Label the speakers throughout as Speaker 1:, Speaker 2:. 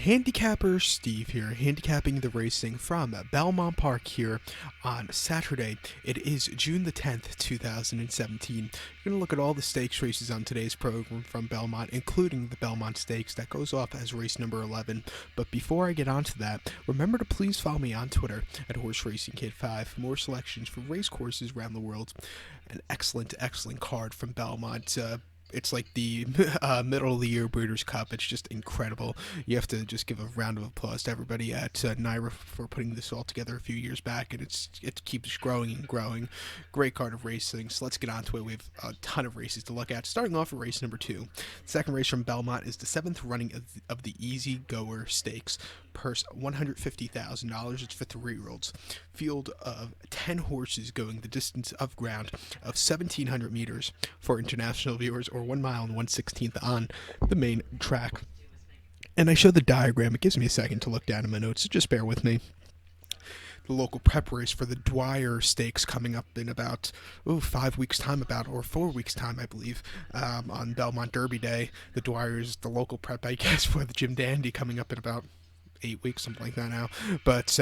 Speaker 1: Handicapper Steve here, handicapping the racing from Belmont Park here on Saturday. It is June the 10th, 2017. We're going to look at all the stakes races on today's program from Belmont, including the Belmont Stakes that goes off as race number 11. But before I get on to that, remember to please follow me on Twitter at HorseRacingKid5 for more selections for race courses around the world. An excellent card from Belmont. It's like the middle of the year Breeders' Cup. It's just incredible. You have to just give a round of applause to everybody at Naira for putting this all together a few years back, and it keeps growing and growing. Great card of racing. So let's get on to it. We have a ton of races to look at. Starting off with race number 2. The second race from Belmont is the 7th running of the Easy Goer Stakes. Purse $150,000. It's for 3-year-olds. Field of 10 horses going the distance of ground of 1,700 meters for international viewers, or 1 mile and 1/16 on the main track. And I show the diagram. It gives me a second to look down in my notes, so just bear with me. The local prep race for the Dwyer Stakes coming up in about 5 weeks time, or 4 weeks time, I believe, on Belmont Derby Day. The Dwyer is the local prep, I guess, for the Jim Dandy coming up in about 8 weeks, something like that now. But,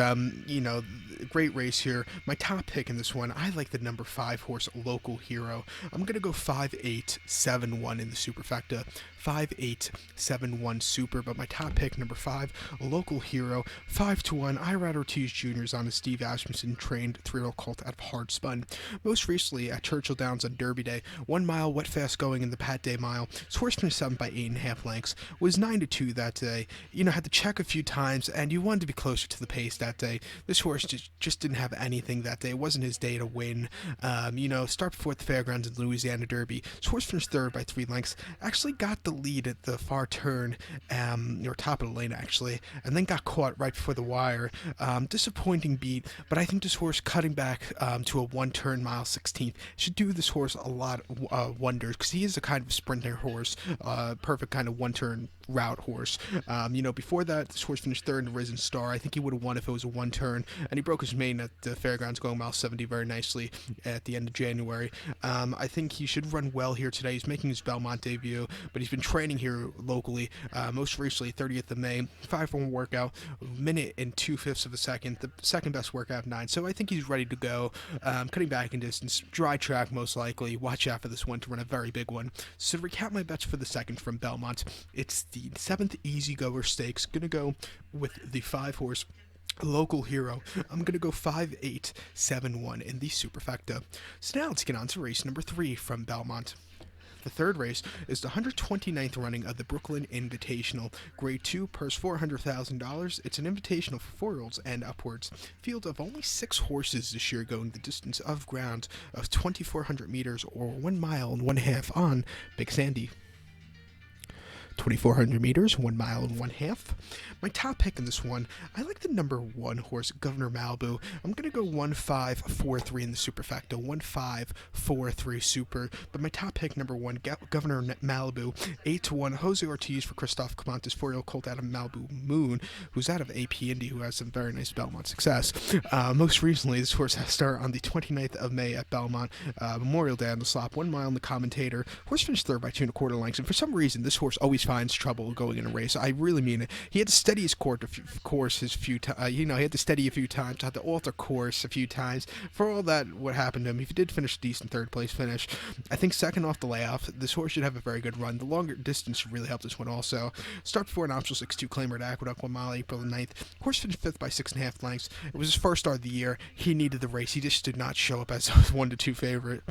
Speaker 1: great race here. My top pick in this one, I like the number 5 horse, Local Hero. I'm going to go 5-8-7-1 in the superfecta. 5-8-7-1 super, but my top pick, number 5, Local Hero. 5-1, Irad Ortiz Jr. is on a Steve Asmussen trained 3-year-old colt out of Hard Spun. Most recently at Churchill Downs on Derby Day, 1 mile wet fast going in the Pat Day mile. His horse finished 7 by 8.5 lengths. Was 9-2 that day. Had to check a few times, and you wanted to be closer to the pace that day. This horse just didn't have anything that day. It wasn't his day to win. Start before the fairgrounds in Louisiana Derby. His horse finished 3rd by 3 lengths. Actually got the lead at the far turn, or top of the lane actually, and then got caught right before the wire. Disappointing beat, but I think this horse cutting back to a 1-turn mile 16th should do this horse a lot of wonders, because he is a kind of sprinter horse, perfect kind of 1-turn route horse. Before that, this horse finished 3rd in the Risen Star. I think he would have won if it was a 1-turn, and he broke his mane at the fairgrounds going mile 70 very nicely at the end of January. I think he should run well here today. He's making his Belmont debut, but he's been training here locally, most recently 30th of May, 5-1 workout, 1.2 of a second, the second best workout of 9, so I think he's ready to go. Cutting back in distance, dry track most likely. Watch out for this one to run a very big one. So to recap my bets for the second from Belmont, it's the 7th Easy Goer Stakes. Gonna go with the 5 horse Local Hero. I'm going to go 5-8-7-1 in the superfecta. So now let's get on to race number 3 from Belmont. The third race is the 129th running of the Brooklyn Invitational. Grade 2, purse $400,000. It's an invitational for 4-year-olds and upwards. Field of only 6 horses this year going the distance of ground of 2,400 meters, or 1 mile and 1/2 on Big Sandy. 2,400 meters, 1 mile and 1/2. My top pick in this one, I like the number 1 horse, Governor Malibu. I'm going to go 1-5-4-3 in the superfecta, 1-5-4-3 super. But my top pick, number 1, Governor Malibu, 8-1, Jose Ortiz for Christoph Clemontis, 4-year-old colt out of Malibu Moon, who's out of AP Indy, who has some very nice Belmont success. Most recently, this horse has started on the 29th of May at Belmont, Memorial Day on the slop, 1 mile in the Commentator. Horse finished 3rd by 2.25 lengths, and for some reason, this horse always finds trouble going in a race. I really mean it. He had to steady his course his few times. He had to steady a few times, had to alter course a few times. For all that, what happened to him, if he did finish a decent 3rd place finish, I think second off the layoff, this horse should have a very good run. The longer distance should really help this one also. Start before an optional 6-2 claimer at Aqueduct, 1 mile, April the 9th. Horse finished 5th by 6.5 lengths. It was his first start of the year. He needed the race. He just did not show up as a 1-2 favorite.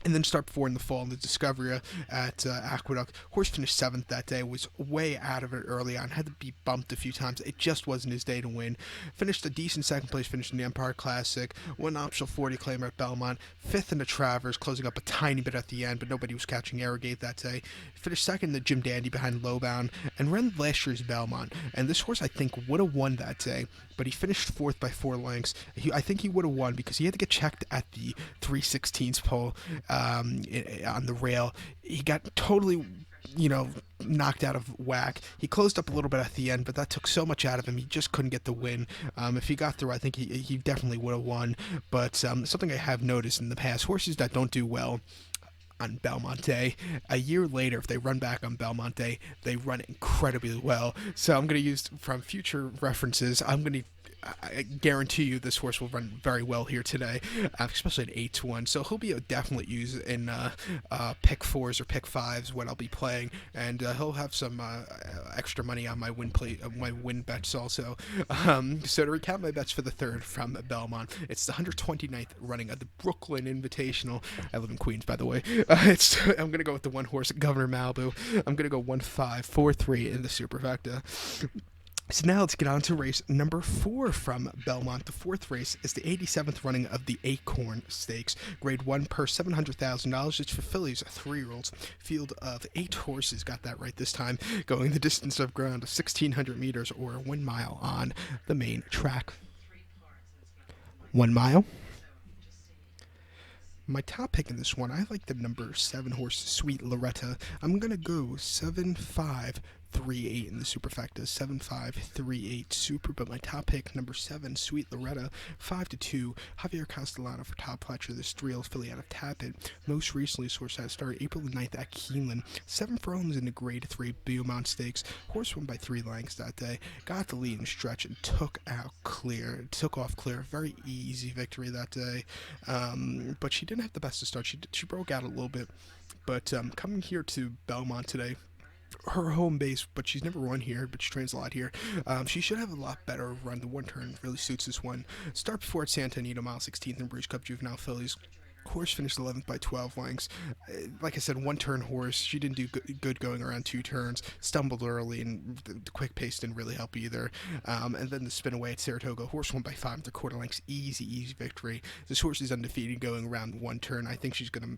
Speaker 1: And then start before in the fall in the Discovery at Aqueduct. Horse finished 7th that day, was way out of it early on, had to be bumped a few times. It just wasn't his day to win. Finished a decent 2nd place finish in the Empire Classic, 1 optional 40 claimer at Belmont, 5th in the Travers, closing up a tiny bit at the end, but nobody was catching Arrogate that day. Finished 2nd in the Jim Dandy behind Lowbound, and ran last year's Belmont. And this horse, I think, would have won that day, but he finished 4th by 4 lengths. I think he would have won because he had to get checked at the 3/16 pole. On the rail. He got totally, knocked out of whack. He closed up a little bit at the end, but that took so much out of him, he just couldn't get the win. If he got through, I think he definitely would have won. But something I have noticed in the past, horses that don't do well, on Belmont Day. A year later, if they run back on Belmont Day, they run incredibly well. So I'm going to use from future references. I guarantee you this horse will run very well here today, especially at 8-1. So he'll be a definite use in pick fours or pick fives when I'll be playing, and he'll have some extra money on my my win bets also. So to recap my bets for the third from Belmont, it's the 129th running of the Brooklyn Invitational. I live in Queens, by the way. I'm gonna go with the one horse, Governor Malibu. I'm gonna go 1-5-4-3 in the superfecta. So now let's get on to race number 4 from Belmont. The fourth race is the 87th running of the Acorn Stakes. Grade 1 purse, $700,000. It's for fillies, 3-year-olds. Field of 8 horses, got that right this time, going the distance of ground of 1,600 meters or 1 mile on the main track. 1 mile. My top pick in this one, I like the number 7 horse, Sweet Loretta. I'm going to go 7-5-3-8 in the superfecta, 7-5-3-8 super, but my top pick, number 7, Sweet Loretta, 5-2, Javier Castellano for top fletcher, this 3-year-old filly out of Tappet. Most recently, source had started April 9th at Keeneland, 7 furlongs in the grade 3 Belmont Stakes. Horse won by 3 lengths that day, got the lead and stretch and took off clear, very easy victory that day, but she didn't have the best of start. She broke out a little bit, but coming here to Belmont today, her home base, but she's never run here, but she trains a lot here. She should have a lot better run. The one turn really suits this one. Start before at Santa Anita, mile 16th in Breeze Cup Juvenile Fillies. Horse finished 11th by 12 lengths. Like I said, one turn horse. She didn't do good going around 2 turns. Stumbled early, and the quick pace didn't really help either. And then the spin away at Saratoga. Horse won by 5 3/4 lengths. Easy victory. This horse is undefeated going around 1 turn. I think she's going to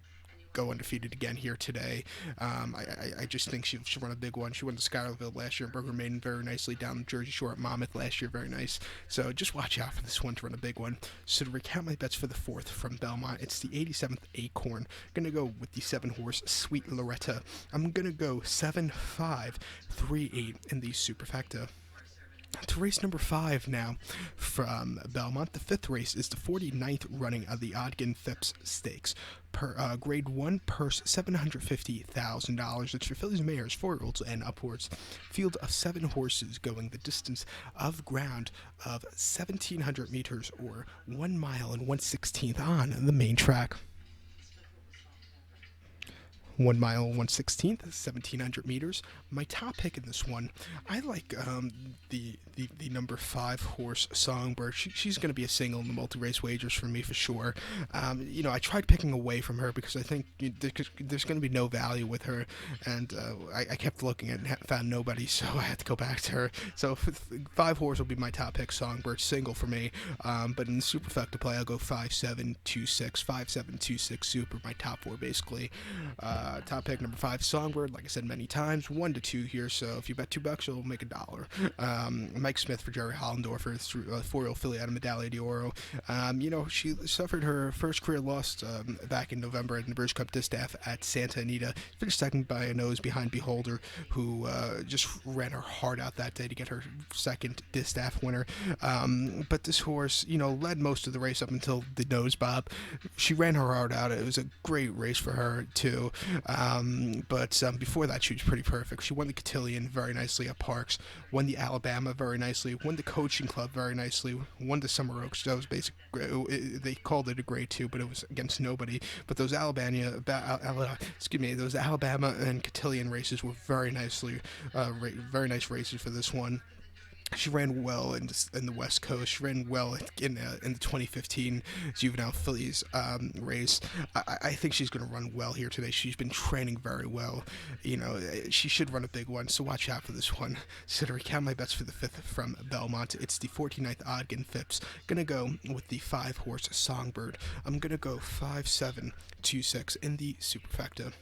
Speaker 1: go undefeated again here today. I just think she'll run a big one. She won the Schuylerville last year and broke her maiden very nicely down the Jersey Shore at Monmouth last year. Very nice. So just watch out for this one to run a big one. So to recount my bets for the 4th from Belmont, it's the 87th Acorn. Going to go with the 7 horse Sweet Loretta. I'm going to go 7-5-3-8 in the superfecta. To race number 5 now from Belmont. The 5th race is the 49th running of the Ogden Phipps Stakes. Grade 1 purse, $750,000. It's for fillies and mares, 4-year-olds and upwards. Field of 7 horses going the distance of ground of 1,700 meters or 1 mile and 1/16 on the main track. 1 mile, 1/16, 1,700 meters. My top pick in this one, I like the number 5 horse Songbird. She's going to be a single in the multi-race wagers for me for sure. I tried picking away from her because I think there's going to be no value with her, and I kept looking and found nobody, so I had to go back to her. So 5 horse will be my top pick, Songbird, single for me. But in the superfecta play, I'll go 5-7-2-6, 5-7-2-6 super, my top 4 basically. Top pick number 5, Songbird, like I said many times, 1-2 here, so if you bet $2, you'll make $1. Mike Smith for Jerry Hollendorfer, 4-year-old filly out of Medaglia d'Oro. She suffered her first career loss back in November in the British Cup Distaff at Santa Anita. Finished second by a nose behind Beholder, who just ran her heart out that day to get her second Distaff winner. But this horse, led most of the race up until the nose bob. She ran her heart out. It was a great race for her, too. But before that, she was pretty perfect. She won the Cotillion very nicely at Parks, won the Alabama very nicely, won the Coaching Club very nicely, won the Summer Oaks. That was basic. They called it a grade 2, but it was against nobody. But those Alabama and Cotillion races were very nice races for this one. She ran well in the West Coast. She ran well in the 2015 Juvenile Fillies race. I think she's going to run well here today. She's been training very well. She should run a big one, so watch out for this one. So to recount my bets for the 5th from Belmont, it's the 49th Ogden Phipps. Going to go with the 5 horse Songbird. I'm going to go 5-7-2-6 in the superfecta.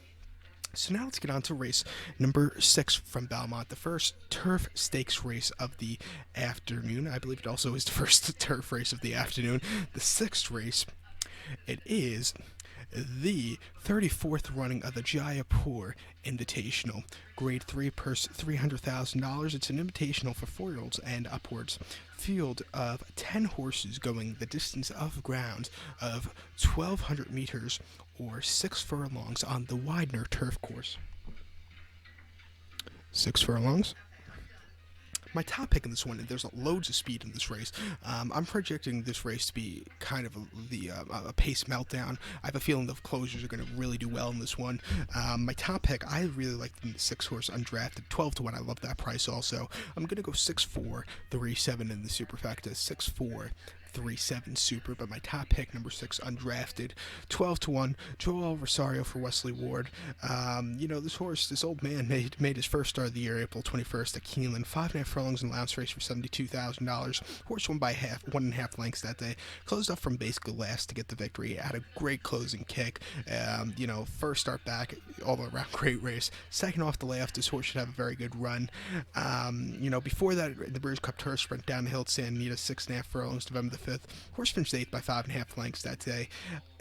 Speaker 1: So now let's get on to race number 6 from Belmont, the first turf stakes race of the afternoon. I believe it also is the first turf race of the afternoon. The 6th race, it is the 34th running of the Jaipur Invitational. Grade 3 purse $300,000. It's an invitational for 4-year-olds and upwards. Field of 10 horses going the distance of ground of 1,200 meters or 6 furlongs on the Widener turf course. 6 furlongs. My top pick in this one, there's loads of speed in this race. I'm projecting this race to be kind of a pace meltdown. I have a feeling the closers are going to really do well in this one. My top pick, I really like the 6 horse undrafted, 12 to 1. I love that price also. I'm going to go 6-4, 3-7 in the superfecta, 6-4. 3-7 super, but my top pick, number 6 undrafted, 12 to 1, Joel Rosario for Wesley Ward. This old man made his first start of the year April 21st at Keeneland, 5.5 furlongs in allowance race for $72,000. Horse won by 1.5 lengths that day, closed up from basically last to get the victory, had a great closing kick. First start back, all around great race. Second off the layoff, this horse should have a very good run. Before that, the British Cup Turf Sprint down the hill at Santa Anita, 6.5 furlongs, November the 5th. Horse finished 8th by 5.5 lengths that day.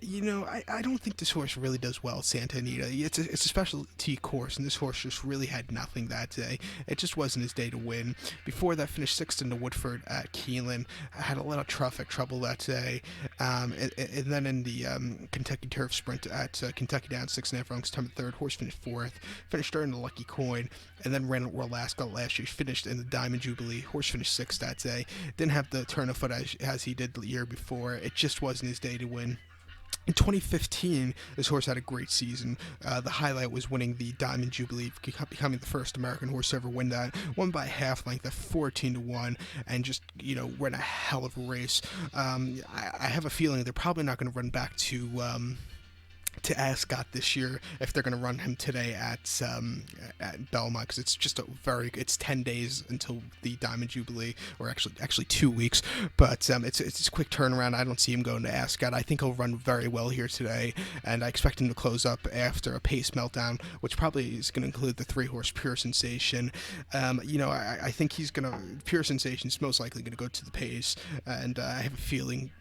Speaker 1: I don't think this horse really does well at Santa Anita. It's a specialty course, and this horse just really had nothing that day. It just wasn't his day to win. Before that, finished 6th in the Woodford at Keeneland. Had a lot of traffic trouble that day. And then in the Kentucky Turf Sprint at Kentucky Downs, 6.5 furlongs, September 3rd. Horse finished 4th. Finished third in the Lucky Coin, and then ran at World Ascot last year. Finished in the Diamond Jubilee. Horse finished 6th that day. Didn't have the turn of foot as he did the year before. It just wasn't his day to win. In 2015, this horse had a great season. The highlight was winning the Diamond Jubilee, becoming the first American horse to ever win that. Won by half length at 14 to 1, and just ran a hell of a race. I have a feeling they're probably not going to run back to Ascot this year if they're going to run him today at Belmont, because it's 10 days until the Diamond Jubilee, or actually 2 weeks, but it's a quick turnaround. I don't see him going to Ascot. I think he'll run very well here today, and I expect him to close up after a pace meltdown, which probably is going to include the 3-horse Pure Sensation. I think Pure Sensation's most likely going to go to the pace, and I have a feeling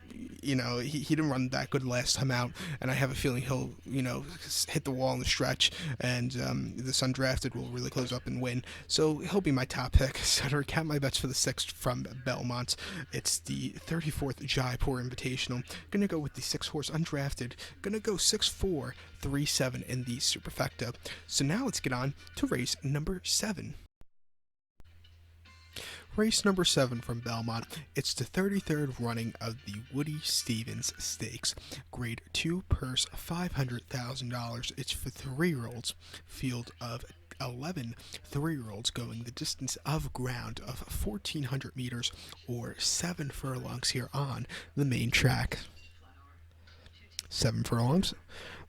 Speaker 1: he didn't run that good last time out, and I have a feeling he'll hit the wall in the stretch, and this undrafted will really close up and win. So he'll be my top pick. So to recap my bets for the 6th from Belmont, it's the 34th Jaipur Invitational. Gonna go with the 6-horse undrafted. Gonna go 6-4, 3-7 in the superfecta. So now let's get on to race number 7. Race number 7 from Belmont. It's the 33rd running of the Woody Stevens Stakes. Grade 2 purse $500,000. It's for 3-year-olds. Field of 11 3-year-olds going the distance of ground of 1,400 meters or 7 furlongs here on the main track. 7 furlongs.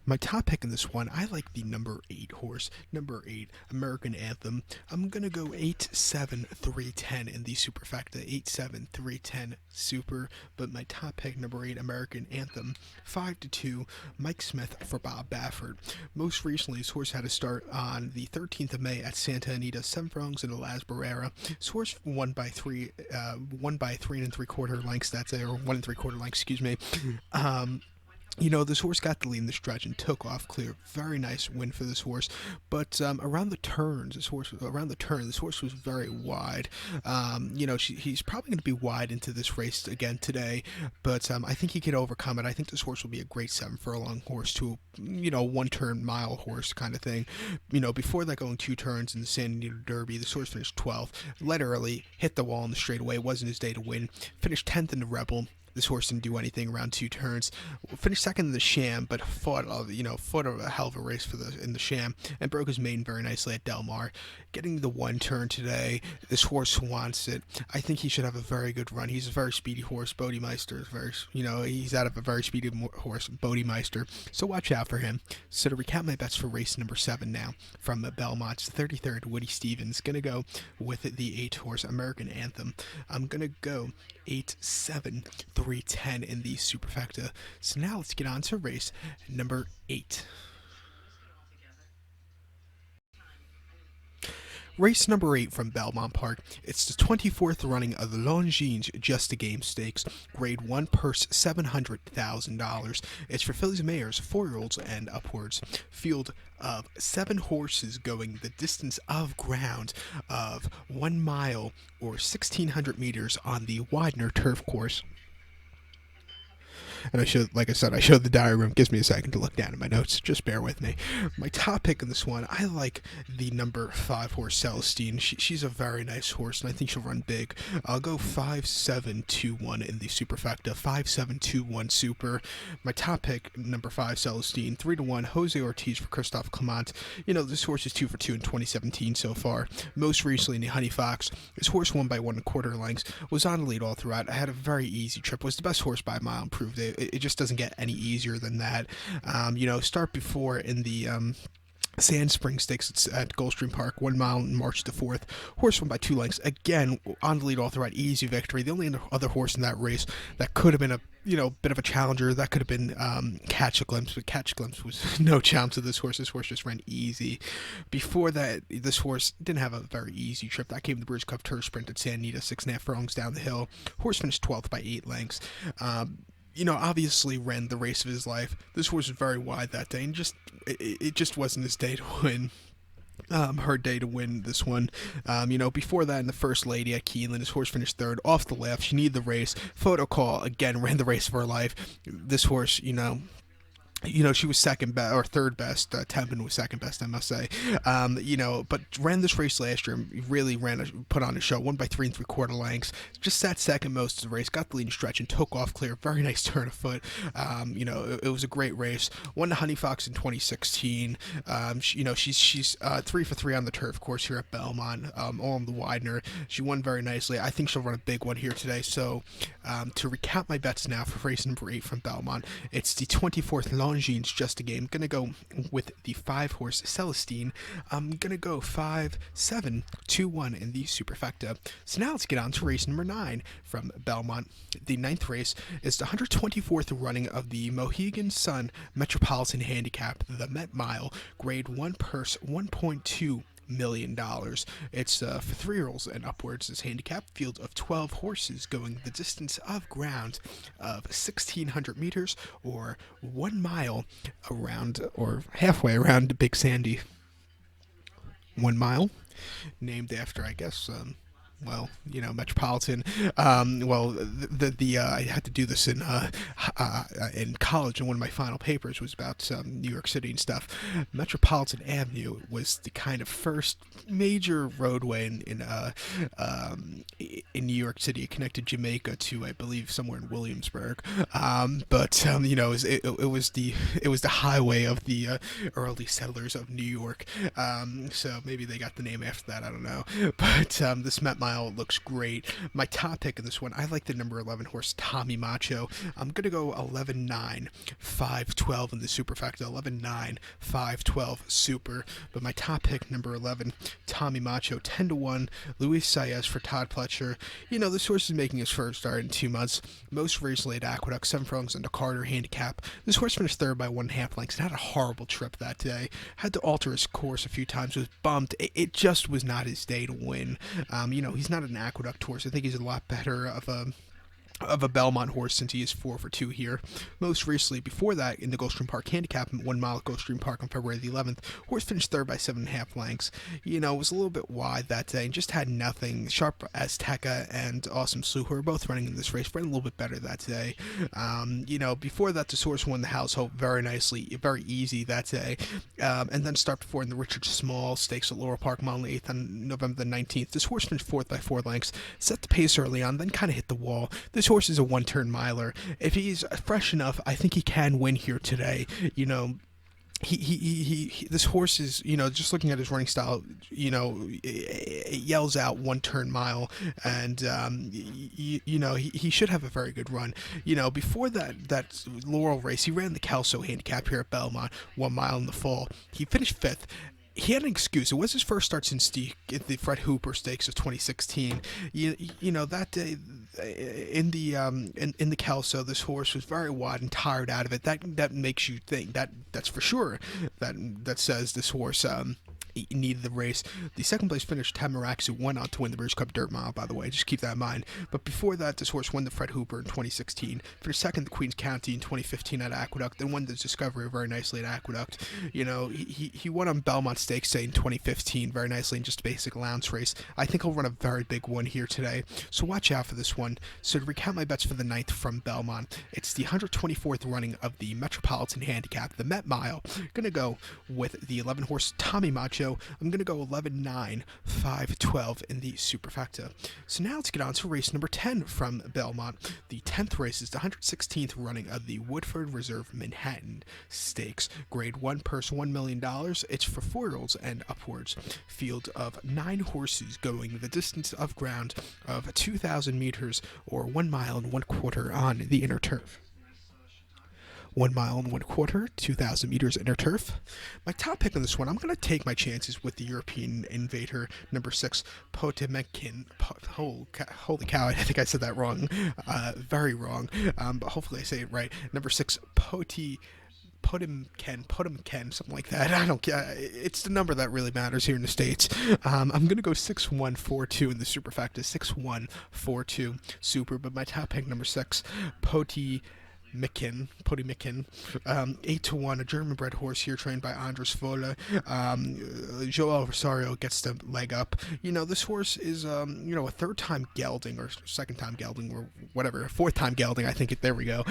Speaker 1: My top pick in this one, I like the number 8 horse, number 8, American Anthem. I'm going to go 8-7-3-10 in the superfecta, 8-7-3-10 super, but my top pick, number 8, American Anthem, 5-2, Mike Smith for Bob Baffert. Most recently, this horse had a start on the 13th of May at Santa Anita, 7 furlongs in the Las Barrera. This horse won by 3 3/4 lengths that day, or 1 3/4 lengths, excuse me. This horse got the lead in the stretch and took off clear. Very nice win for this horse. But around the turn, this horse was very wide. He's probably going to be wide into this race again today, but I think he could overcome it. I think this horse will be a great 7 furlong horse to, 1-turn mile horse kind of thing. Before that, going 2 turns in the Santa Anita Derby, this horse finished 12th. Led early, hit the wall in the straightaway. Wasn't his day to win. Finished 10th in the Rebel. This horse didn't do anything around 2 turns. Finished 2nd in the Sham, but fought a hell of a race in the Sham, and broke his maiden very nicely at Del Mar. Getting the 1 turn today, this horse wants it. I think he should have a very good run. He's a very speedy horse. Bodemeister is he's out of a very speedy horse, Bodemeister. So watch out for him. So to recap my bets for race number 7 now from Belmont's 33rd Woody Stevens, gonna go with the 8-horse American Anthem. I'm gonna go 8-7-3-10 in the superfecta. So now let's get on to race number 8. Race number 8 from Belmont Park. It's the 24th running of the Longines Just a Game Stakes, Grade 1 purse $700,000. It's for fillies and mares, 4-year-olds and upwards. Field of 7 horses going the distance of ground of 1 mile or 1,600 meters on the Widener turf course. And like I said, I showed the diagram. It gives me a second to look down at my notes. Just bear with me. My top pick in this one, I like the number 5 horse, Celestine. She's a very nice horse, and I think she'll run big. I'll go 5-7-2-1 in the superfecta. 5-7-2-1 super. My top pick, number 5, Celestine. 3-1, Jose Ortiz for Christophe Clement. This horse is 2 for 2 in 2017 so far. Most recently in the Honey Fox. This horse won by 1 1/4 lengths. Was on the lead all throughout. I had a very easy trip. Was the best horse by a mile. Improved it. It just doesn't get any easier than that. Start before in the Sand Spring Stakes at Gulfstream Park, 1 mile in March the 4th. Horse won by 2 lengths. Again, on the lead all throughout, easy victory. The only other horse in that race that could have been a bit of a challenger, that could have been Catch a Glimpse, but Catch a Glimpse was no challenge to this horse. This horse just ran easy. Before that, this horse didn't have a very easy trip. That came the British Cup Turf Sprint at San Anita, 6.5 furlongs down the hill. Horse finished 12th by 8 lengths. Obviously ran the race of his life. This horse was very wide that day, and it just wasn't his day to win. Her day to win this one. Before that, in the First Lady at Keeneland, this horse finished 3rd off the left. She needed the race. Photo Call, again, ran the race of her life. This horse, she was second best or third best. Tempin was second best, I must say. But ran this race last year. Really put on a show. Won by 3 3/4 lengths. Just sat second most of the race. Got the lead in stretch and took off clear. Very nice turn of foot. It was a great race. Won the Honey Fox in 2016. She's 3 for 3 on the turf course here at Belmont. All on the Widener. She won very nicely. I think she'll run a big one here today. So to recap my bets now for race number 8 from Belmont, it's the 24th Longines Just a Game. Gonna go with the 5 horse Celestine. I'm gonna go 5-7-2-1 in the superfecta. So now let's get on to race number 9 from Belmont. The 9th race is the 124th running of the Mohegan Sun Metropolitan Handicap, the Met Mile, Grade 1 purse $1.2 million. It's for 3-year-olds and upwards. This handicap field of 12 horses going the distance of ground of 1,600 meters or 1 mile around or halfway around Big Sandy. 1 mile, named after, I guess, Metropolitan. I had to do this in college, and one of my final papers was about New York City and stuff. Metropolitan Avenue was the kind of first major roadway in New York City. It connected Jamaica to, I believe, somewhere in Williamsburg. It was the highway of the early settlers of New York. So maybe they got the name after that. I don't know. But this Met Mile looks great. My top pick in this one, I like the number 11 horse, Tommy Macho. I'm going to go 11-9, 5-12 in the superfecta. 11-9, 5-12 super. But my top pick, number 11, Tommy Macho, 10-1. Luis Saez for Todd Pletcher. This horse is making his first start in 2 months. Most recently at Aqueduct, 7 furlongs into Carter Handicap. This horse finished 3rd by 1.5 lengths. Had a horrible trip that day. Had to alter his course a few times. Was bumped. It just was not his day to win. He's not an Aqueduct horse. I think he's a lot better of a Belmont horse since he is 4 for 2 here. Most recently, before that, in the Gulfstream Park Handicap, 1 mile at Gulfstream Park on February the 11th, horse finished 3rd by 7.5 lengths. It was a little bit wide that day and just had nothing. Sharp Azteca and Awesome Slew, who are both running in this race, ran a little bit better that day. Before that, this horse won the House Hope very nicely, very easy that day. And then start before in the Richard Small Stakes at Laurel Park, mile 8th on November the 19th. This horse finished 4th by 4 lengths, set the pace early on, then kind of hit the wall. This horse is a 1-turn miler. If he's fresh enough, I think he can win here today. This horse is, just looking at his running style, it yells out 1-turn mile, and he should have a very good run. Before that Laurel race, he ran the Kelso Handicap here at Belmont, 1 mile in the fall. He finished 5th. He had an excuse. It was his first start since the Fred Hooper Stakes of 2016. That day in the Kelso, this horse was very wide and tired out of it. That makes you think that's for sure. That says this horse He needed the race. The second place finished Tamarax, who went on to win the British Cup Dirt Mile, by the way. Just keep that in mind. But before that, this horse won the Fred Hooper in 2016, finished second the Queen's County in 2015 at Aqueduct, then won the Discovery very nicely at Aqueduct. He won on Belmont Stakes, say, in 2015 very nicely in just a basic allowance race. I think he'll run a very big one here today, so watch out for this one. So to recount my bets for the 9th from Belmont, it's the 124th running of the Metropolitan Handicap, the Met Mile. Going to go with the 11 horse Tommy Macho. I'm going to go 11, 9, 5, 12 in the superfecta. So now let's get on to race number 10 from Belmont. The 10th race is the 116th running of the Woodford Reserve Manhattan Stakes. Grade 1, purse $1 million. It's for 4-year-olds and upwards. Field of 9 horses going the distance of ground of 2,000 meters or 1 mile and 1/4 on the inner turf. 1 mile and 1/4, 2,000 meters inner turf. My top pick on this one, I'm going to take my chances with the European Invader, number 6, Potemkin. Holy cow, I think I said that wrong. Very wrong. But hopefully I say it right. Number 6, Potemkin, something like that. I don't care. It's the number that really matters here in the States. I'm going to go 6-1-4-2 in the superfecta. 6-1-4-2 super. But my top pick, number 6, Potemkin, 8-1, a German-bred horse here trained by Andres Vola. Joel Rosario gets the leg up. This horse is, a third-time gelding or second-time gelding or whatever, fourth-time gelding. I think there we go.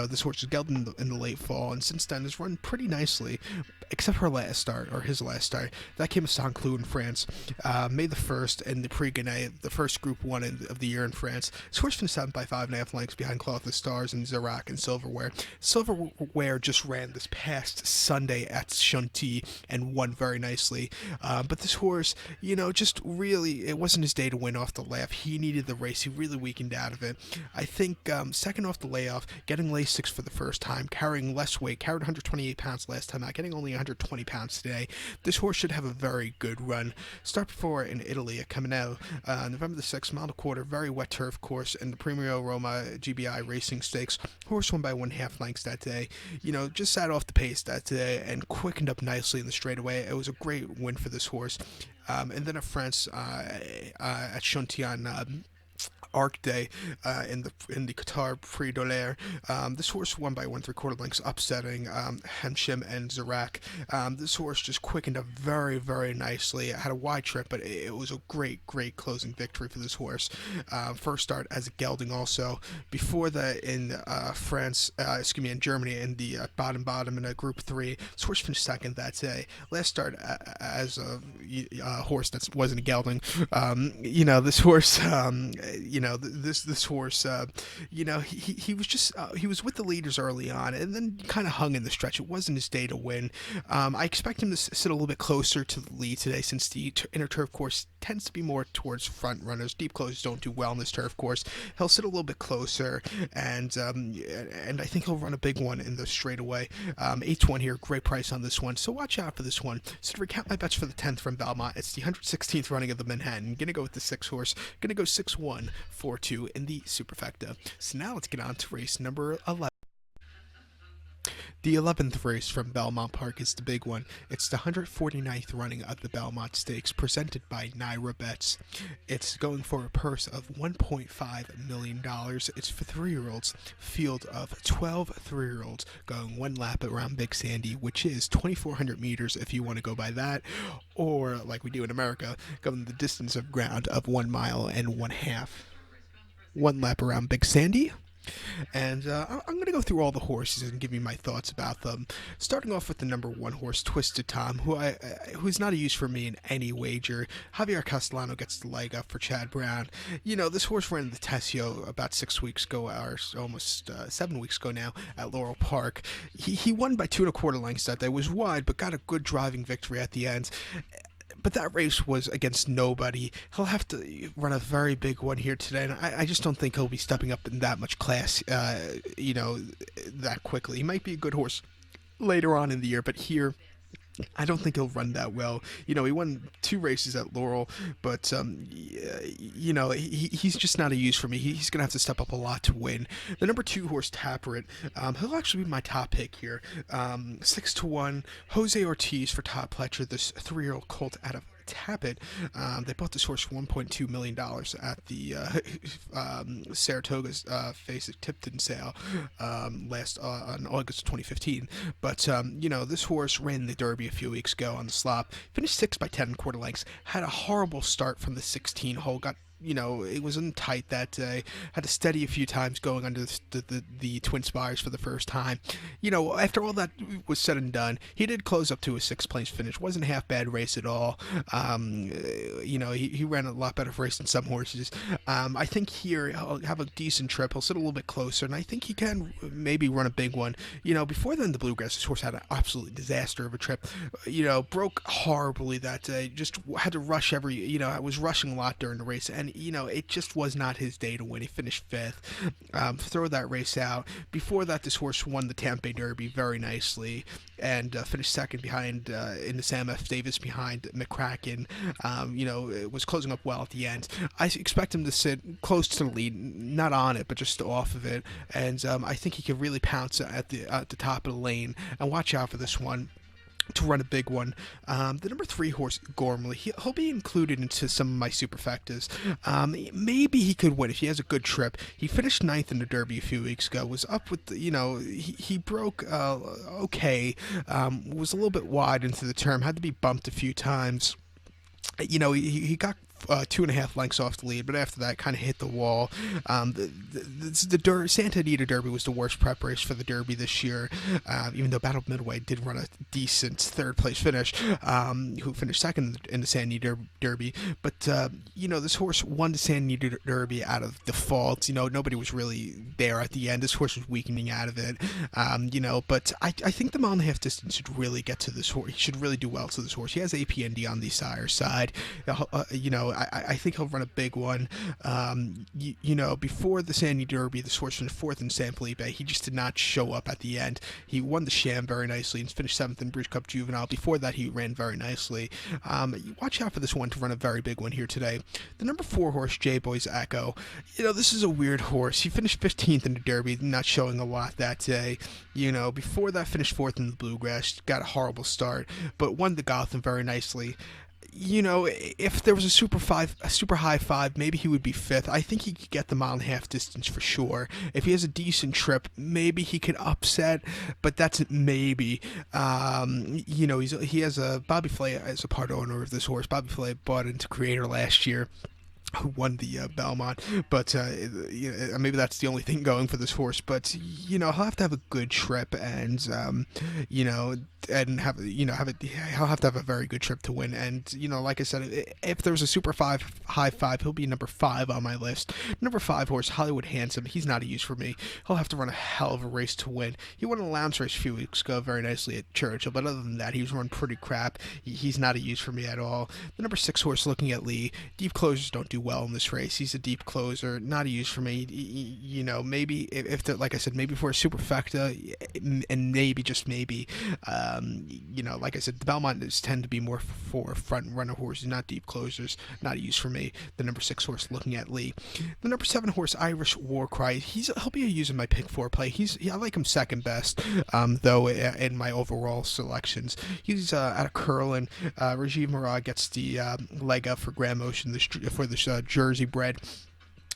Speaker 1: This horse was gelding in the late fall, and since then has run pretty nicely, except for his last start. That came to Saint-Cloud in France, May the 1st, in the Prix Gannet, the first Group 1 of the year in France. This horse finished 7 by 5.5 lengths behind Cloth of Stars and Zirac and Silverware. Silverware just ran this past Sunday at Chantilly and won very nicely. But this horse, just really, it wasn't his day to win off the layoff. He needed the race. He really weakened out of it. I think second off the layoff, getting Lasix for the first time, carrying less weight, carried 128 pounds last time out, getting only 120 pounds today. This horse should have a very good run. Start before in Italy at Caminello, November the 6th, mile and a quarter, very wet turf course, and the Premio Roma GBI Racing Stakes. Horse won by 1.5 lengths that day. Just sat off the pace that day and quickened up nicely in the straightaway. It was a great win for this horse. And then at France at Chantilly Arc Day in the Qatar Prix d'Olaire. This horse won by 1 3/4 lengths, upsetting Hemshim and Zirac. This horse just quickened up very, very nicely. It had a wide trip, but it was a great closing victory for this horse. First start as a gelding also. Before that in in Germany in the Baden in a Group 3. This horse finished second that day. Last start as a horse that wasn't a gelding. This horse, this horse, he was just he was with the leaders early on, and then kind of hung in the stretch. It wasn't his day to win. I expect him to sit a little bit closer to the lead today, since the inner turf course tends to be more towards front runners. Deep closes don't do well in this turf course. He'll sit a little bit closer, and I think he'll run a big one in the straightaway. 8-1 here, great price on this one, so watch out for this one. So to recap my bets for the 10th from Belmont, it's the 116th running of the Manhattan. Gonna go with the 6 horse. Gonna go 6-1-4-2 in the superfecta. So now let's get on to race number 11. The 11th race from Belmont Park is the big one. It's the 149th running of the Belmont Stakes, presented by Naira Bets. It's going for a purse of $1.5 million. It's for 3-year-olds. Field of 12 3-year-olds going 1 lap around Big Sandy, which is 2,400 meters if you want to go by that, or like we do in America, going the distance of ground of 1 mile and 1/2. 1 lap around Big Sandy. And I'm going to go through all the horses and give you my thoughts about them. Starting off with the number 1 horse, Twisted Tom, who's not a use for me in any wager. Javier Castellano gets the leg up for Chad Brown. This horse ran the Tessio about 6 weeks ago, or almost 7 weeks ago now, at Laurel Park. He won by 2 1/4 lengths that day. Was wide, but got a good driving victory at the end. But that race was against nobody. He'll have to run a very big one here today, and I just don't think he'll be stepping up in that much class, that quickly. He might be a good horse later on in the year, but here I don't think he'll run that well. He won 2 races at Laurel, but he's just not a use for me. He's gonna have to step up a lot to win. The number 2 horse Tapperett, he'll actually be my top pick here. 6-1, Jose Ortiz for Todd Pletcher, this 3-year-old colt out of Tappet. They bought this horse for $1.2 million at the Saratoga's Face at Tipton sale last on August 2015. But this horse ran the Derby a few weeks ago on the slop, finished 6 by 10 quarter lengths, had a horrible start from the 16 hole, got it was in tight that day. Had to steady a few times going under the Twin Spires for the first time. After all that was said and done, he did close up to a 6th place finish. Wasn't a half bad race at all. He ran a lot better race than some horses. I think here he'll have a decent trip. He'll sit a little bit closer, and I think he can maybe run a big one. Before then, the Bluegrass, this horse had an absolute disaster of a trip. Broke horribly that day. Just had to rush I was rushing a lot during the race, and it just was not his day to win. He finished 5th. Throw that race out. Before that, this horse won the Tampa Bay Derby very nicely and finished 2nd behind in the Sam F. Davis behind McCracken. It was closing up well at the end. I expect him to sit close to the lead, not on it, but just off of it. And I think he can really pounce at the top of the lane. And watch out for this one to run a big one. The number 3 horse, Gormley, he'll be included into some of my superfectas. Maybe he could win if he has a good trip. He finished 9th in the Derby a few weeks ago, was up with, he broke okay, was a little bit wide into the turn, had to be bumped a few times. He got 2.5 lengths off the lead, but after that, kind of hit the wall. The Santa Anita Derby was the worst prep race for the Derby this year, even though Battle Midway did run a decent 3rd place finish, who finished 2nd in the Santa Anita Derby. But, this horse won the Santa Anita Derby out of default. Nobody was really there at the end. This horse was weakening out of it, but I think the mile and a half distance should really get to this horse. He should really do well to this horse. He has APND on the sire side. I think he'll run a big one. Before the Sandy Derby, this horse finished 4th in San Felipe. He just did not show up at the end. He won the Sham very nicely and finished 7th in British Cup Juvenile. Before that, he ran very nicely. Watch out for this one to run a very big one here today. The number 4 horse, J-Boy's Echo. This is a weird horse. He finished 15th in the Derby, not showing a lot that day. Before that, finished 4th in the Bluegrass. Got a horrible start, but won the Gotham very nicely. If there was a super high 5, maybe he would be 5th. I think he could get the mile and a half distance for sure. If he has a decent trip, maybe he could upset, but that's maybe. He has a Bobby Flay as a part owner of this horse. Bobby Flay bought into Creator last year, who won the Belmont, but maybe that's the only thing going for this horse. But he'll have to have a good trip, and and he'll have to have a very good trip to win. And like I said, if there was a super high 5, he'll be number 5 on my list. Number 5 horse, Hollywood Handsome. He's not a use for me. He'll have to run a hell of a race to win. He won a allowance race a few weeks ago very nicely at Churchill, but other than that, he was run pretty crap. He's not a use for me at all. The number 6 horse, Looking at Lee. Deep closers don't do well in this race. He's a deep closer, not a use for me. Maybe if like I said, maybe for a superfecta, and maybe just maybe. Like I said, the Belmont tend to be more for front runner horses, not deep closers. Not a use for me. The number 6 horse, Looking at Lee. The number 7 horse, Irish Warcry. He'll be a use in my pick 4 play. I like him second best, though in my overall selections. He's out of Curlin. Rajiv Murad gets the leg up for Grand Motion for this Jersey bred.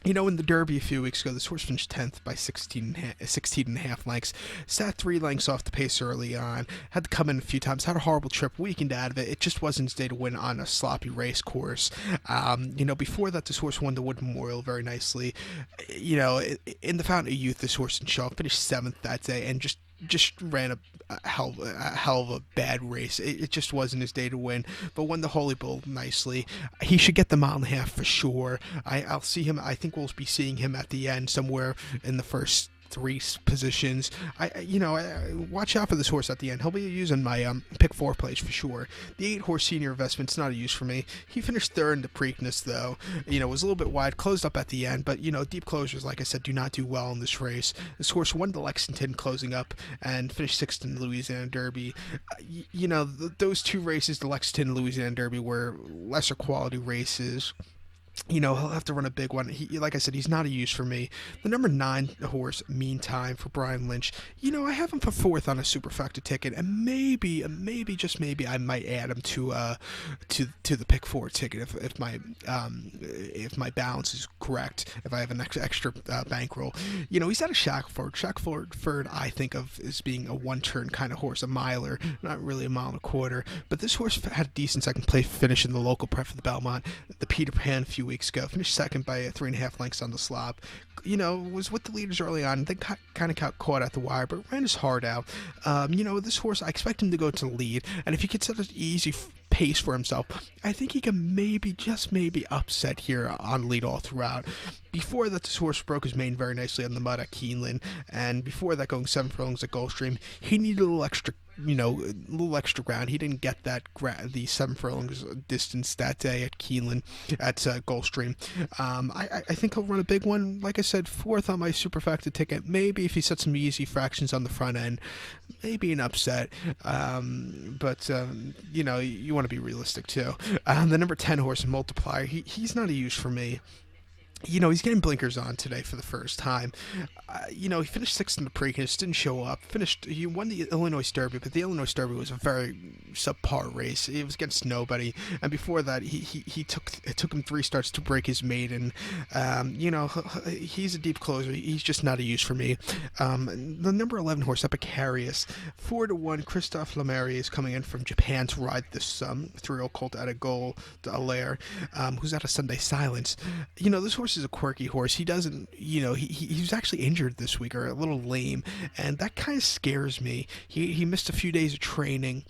Speaker 1: In the Derby a few weeks ago, this horse finished 10th by 16 and a half lengths. Sat 3 lengths off the pace early on. Had to come in a few times. Had a horrible trip. Weakened out of it. It just wasn't his day to win on a sloppy race course. Before that, this horse won the Wood Memorial very nicely. In the Fountain of Youth, this horse in Shaw finished 7th that day and just ran a hell of a bad race. It just wasn't his day to win, but won the Holy Bull nicely. He should get the mile and a half for sure. I'll see him. I think we'll be seeing him at the end somewhere in the first 3 positions. I watch out for this horse at the end. He'll be using my pick 4 plays for sure. The 8 horse Senior Investment's not a use for me. He finished third in the Preakness though. Was a little bit wide, closed up at the end, but deep closers, like I said, do not do well in this race. This horse won the Lexington closing up and finished 6th in the Louisiana Derby. Those 2 races, the Lexington and Louisiana Derby, were lesser quality races. He'll have to run a big one. Like I said, he's not a use for me. The number 9 horse, Meantime, for Brian Lynch. I have him for 4th on a superfecta ticket, and maybe, just maybe, I might add him to the pick 4 ticket if my balance is correct. If I have an extra bankroll, he's out of Shackelford. Shackelford, I think of as being a 1-turn kind of horse, a miler, not really a mile and a quarter. But this horse had a decent second place finish in the local prep for the Belmont, the Peter Pan, a few weeks ago. Finished second by 3.5 lengths on the slop. Was with the leaders early on. Then kind of got caught at the wire, but ran his heart out. This horse, I expect him to go to the lead, and if he gets set an easy pace for himself, I think he can just maybe upset here on lead all throughout. Before that, this horse broke his mane very nicely on the mud at Keeneland, and before that, going 7 furlongs at Gulfstream, he needed a little extra ground. He didn't get the 7 furlongs distance that day at Keeneland, at Gulfstream. I think he'll run a big one. Like I said, 4th on my superfecta ticket. Maybe if he sets some easy fractions on the front end, maybe an upset. But you want to be realistic too. The number 10 horse, Multiplier, he's not a use for me. He's getting blinkers on today for the first time. He finished 6th in the Preakness, didn't show up. He won the Illinois Derby, but the Illinois Derby was a very subpar race. It was against nobody, and before that, it took him 3 starts to break his maiden. He's a deep closer. He's just not a use for me. The number 11 horse, Epicarius, 4-1. Christophe Lemaire is coming in from Japan to ride this 3-year-old colt at a goal, Allaire, who's at a Sunday Silence. This horse is a quirky horse. He doesn't, he was actually injured this week, or a little lame, and that kind of scares me. He missed a few days of training.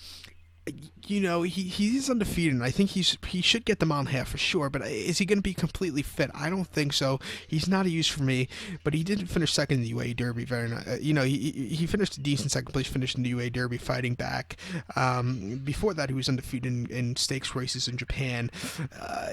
Speaker 1: He's undefeated, and I think he should get the mile and a half for sure, but is he going to be completely fit? I don't think so. He's not a use for me, but he didn't finish second in the UAE Derby very nice. He finished a decent second place finish in the UAE Derby, fighting back. Before that, he was undefeated in stakes races in Japan.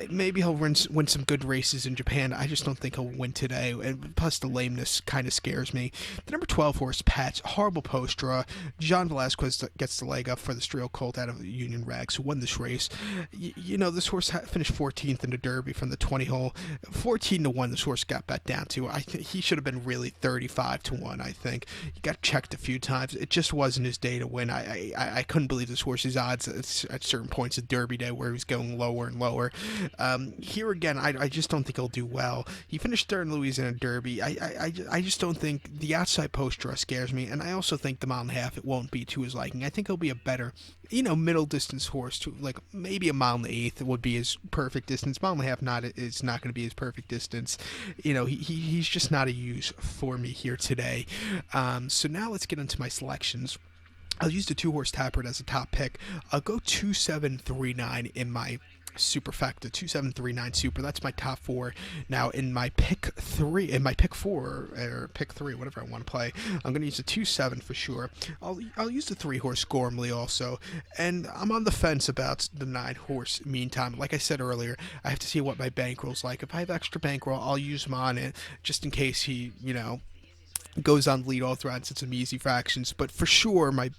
Speaker 1: Maybe he'll win some good races in Japan. I just don't think he'll win today, and plus the lameness kind of scares me. The number 12 horse, Patch, horrible post draw. John Velasquez gets the leg up for the Streel colt out of Union Rags, who won this race. This horse finished 14th in the Derby from the 20 hole. 14-1, this horse got bet down to. I think he should have been really 35-1. I think he got checked a few times. It just wasn't his day to win. I couldn't believe this horse's odds at certain points of Derby day where he was going lower and lower. Here again, I just don't think he'll do well. He finished 3rd in Louisiana Derby. I just don't think the outside post draw scares me, and I also think the mile and a half, it won't be to his liking. I think he'll be a better middle distance horse, to like maybe a mile and the eighth would be his perfect distance. Mile and a half is not going to be his perfect distance. He's just not a use for me here today. So now let's get into my selections. I'll use the 2 horse Taproot as a top pick. I'll go 2-7-3-9 in my superfecta, 2-7-3-9 super. That's my top 4. Now in my pick 4 or pick 3, whatever I want to play, I'm going to use the 2-7 for sure. I'll use the 3 horse Gormley also, and I'm on the fence about the 9 horse Meantime. Like I said earlier, I have to see what my bankroll's like. If I have extra bankroll, I'll use him on it just in case he goes on lead all throughout and sets some easy fractions. But for sure, my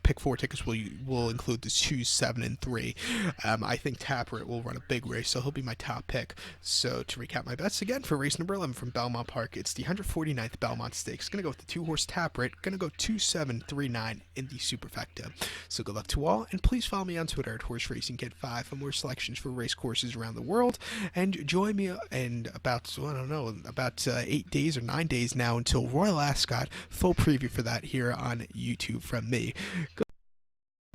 Speaker 1: pick 4 tickets will include the 2, 7, and 3. I think Taproot will run a big race, so he'll be my top pick. So to recap my bets again for race number 11 from Belmont Park, it's the 149th Belmont Stakes. Going to go with the 2 horse Taproot. Going to go 2-7-3-9 in the superfecta. So good luck to all, and please follow me on Twitter at HorseRacingKid5 for more selections for race courses around the world. And join me in about 8 days or 9 days now until Royal Ascot. Full preview for that here on YouTube from me.